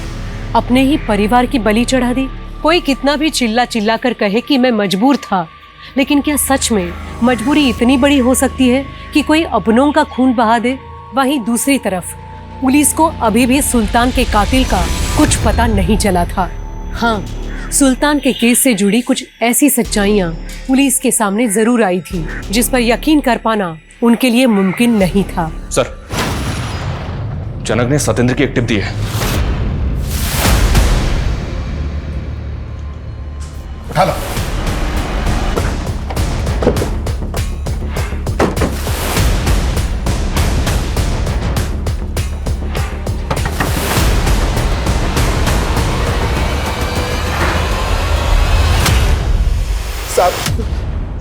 अपने ही परिवार की बलि चढ़ा दी। कोई कितना भी चिल्ला चिल्ला कर कहे कि मैं मजबूर था, लेकिन क्या सच में मजबूरी इतनी बड़ी हो सकती है कि कोई अपनों का खून बहा दे? वहीं दूसरी तरफ पुलिस को अभी भी सुल्तान के कातिल का कुछ पता नहीं चला था। हाँ, सुल्तान के केस से जुड़ी कुछ ऐसी सच्चाइयाँ पुलिस के सामने जरूर आई थी जिस पर यकीन कर पाना उनके लिए मुमकिन नहीं था। सर, जनक ने सतेंद्र की एक टिप दी है। उठा लो।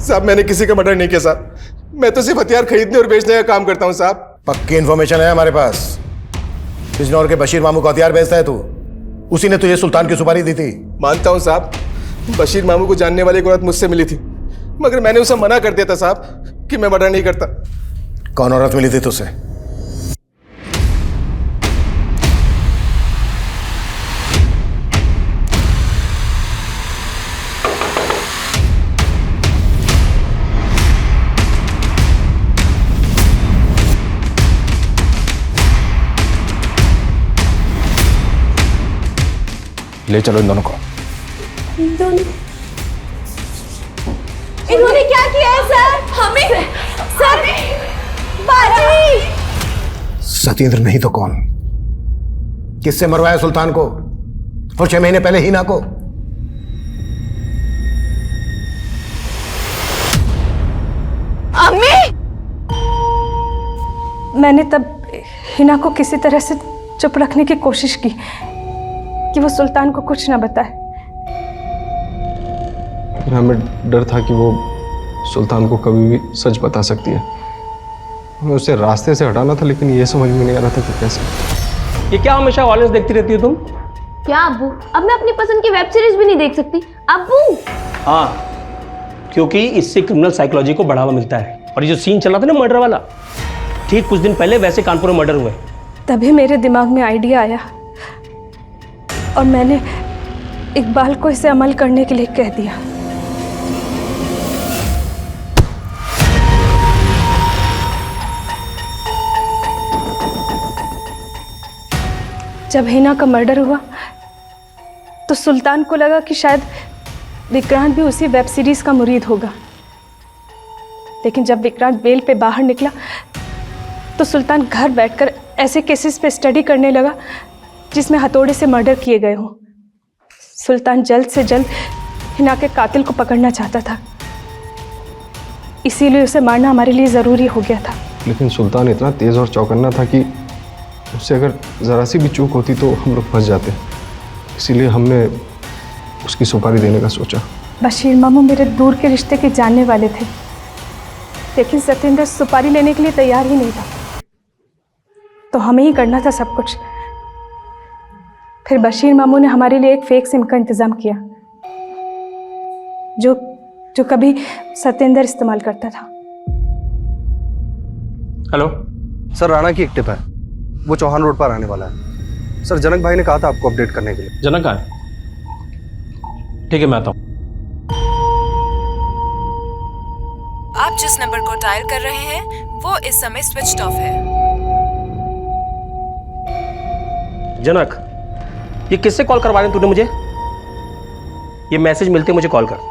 साहब मैंने किसी का मर्डर नहीं किया साहब, मैं तो सिर्फ हथियार खरीदने और बेचने का काम करता हूं साहब। पक्की इन्फॉर्मेशन है हमारे पास। बिजनौर के बशीर मामू को हथियार बेचता है तू, उसी ने तुझे सुल्तान की सुपारी दी थी। मानता हूं साहब, बशीर मामू को जानने वाली एक औरत मुझसे मिली थी, मगर मैंने उसे मना कर दिया था साहब कि मैं मर्डर नहीं करता। कौन औरत मिली थी तुझसे? ले चलो इन दोनों को। इन्होंने क्या किया है सर? हमें सर, बाजी। सतेंद्र नहीं तो कौन? किससे मरवाया सुल्तान को और 6 महीने पहले हीना को? अम्मी! मैंने तब हिना को किसी तरह से चुप रखने की कोशिश की कि वो सुल्तान को कुछ ना बताए। हमें डर था कि वो सुल्तान को कभी भी सच बता सकती है। हमें उसे रास्ते से हटाना था, लेकिन ये समझ में नहीं आ रहा था कि कैसे। ये क्या हमेशा वायलेंस देखती रहती हो तुम? क्या अब्बू, अब मैं अपनी पसंद की वेब सीरीज भी नहीं देख सकती अब्बू। हाँ, क्योंकि इससे क्रिमिनल साइकोलॉजी को बढ़ावा मिलता है। और ये जो सीन चला था ना मर्डर वाला, ठीक कुछ दिन पहले वैसे कानपुर में मर्डर हुए। तभी मेरे दिमाग में आइडिया आया और मैंने इकबाल को इसे अमल करने के लिए कह दिया। जब हिना का मर्डर हुआ तो सुल्तान को लगा कि शायद विक्रांत भी उसी वेब सीरीज का मुरीद होगा, लेकिन जब विक्रांत बेल पे बाहर निकला तो सुल्तान घर बैठकर ऐसे केसेस पे स्टडी करने लगा जिसमें हथौड़े से मर्डर किए गए हों। सुल्तान जल्द से जल्द हिना के कातिल को पकड़ना चाहता था, इसीलिए उसे मारना हमारे लिए ज़रूरी हो गया था। लेकिन सुल्तान इतना तेज और चौकन्ना था कि उससे अगर ज़रा सी भी चूक होती तो हम लोग फंस जाते। इसीलिए हमने उसकी सुपारी देने का सोचा। बशीर मामू मेरे दूर के रिश्ते के जानने वाले थे, लेकिन सतेंद्र सुपारी लेने के लिए तैयार ही नहीं था, तो हमें ही करना था सब कुछ। फिर बशीर मामू ने हमारे लिए एक फेक सिम का इंतज़ाम किया जो कभी सतेंद्र इस्तेमाल करता था। हेलो सर, राणा की एक टिप है, वो चौहान रोड पर आने वाला है। सर, जनक भाई ने कहा था आपको अपडेट करने के लिए। जनक है? ठीक है, मैं आता हूँ। आप जिस नंबर को डायल कर रहे हैं वो इस समय स्विच ऑफ है। जनक, ये किससे कॉल करवा रहे तूने मुझे? ये मैसेज मिलते मुझे कॉल कर।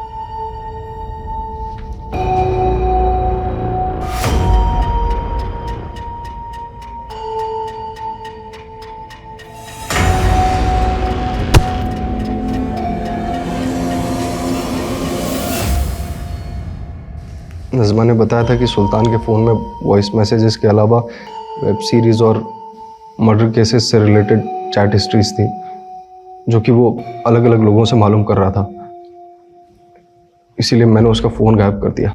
नज़मा ने बताया था कि सुल्तान के फ़ोन में वॉइस मैसेजेस के अलावा वेब सीरीज़ और मर्डर केसेस से रिलेटेड चैट हिस्ट्रीज थी, जो कि वो अलग अलग लोगों से मालूम कर रहा था। इसीलिए मैंने उसका फ़ोन गायब कर दिया।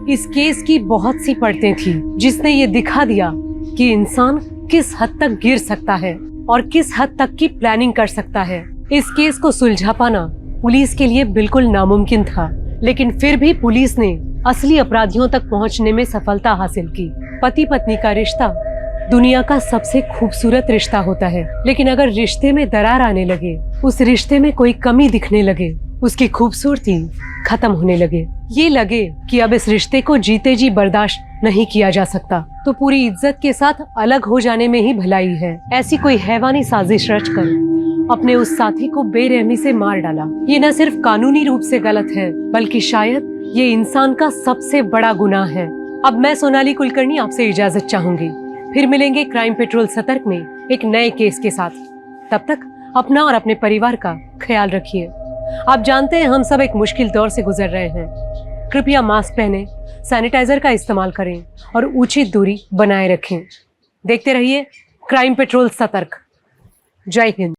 इस केस की बहुत सी परतें थी जिसने ये दिखा दिया कि इंसान किस हद तक गिर सकता है और किस हद तक की प्लानिंग कर सकता है। इस केस को सुलझा पाना पुलिस के लिए बिल्कुल नामुमकिन था, लेकिन फिर भी पुलिस ने असली अपराधियों तक पहुंचने में सफलता हासिल की। पति पत्नी का रिश्ता दुनिया का सबसे खूबसूरत रिश्ता होता है, लेकिन अगर रिश्ते में दरार आने लगे, उस रिश्ते में कोई कमी दिखने लगे, उसकी खूबसूरती खत्म होने लगे, ये लगे कि अब इस रिश्ते को जीते जी बर्दाश्त नहीं किया जा सकता, तो पूरी इज्जत के साथ अलग हो जाने में ही भलाई है। ऐसी कोई हैवानी साजिश रचकर अपने उस साथी को बेरहमी से मार डाला। ये न सिर्फ कानूनी रूप से गलत है, बल्कि शायद ये इंसान का सबसे बड़ा गुनाह है। अब मैं सोनाली कुलकर्णी आपसे इजाजत चाहूंगी। फिर मिलेंगे क्राइम पेट्रोल सतर्क में एक नए केस के साथ। तब तक अपना और अपने परिवार का ख्याल रखिए। आप जानते हैं हम सब एक मुश्किल दौर से गुजर रहे हैं। कृपया मास्क पहनें, सैनिटाइजर का इस्तेमाल करें और उचित दूरी बनाए रखें। देखते रहिए क्राइम पेट्रोल सतर्क। जय हिंद।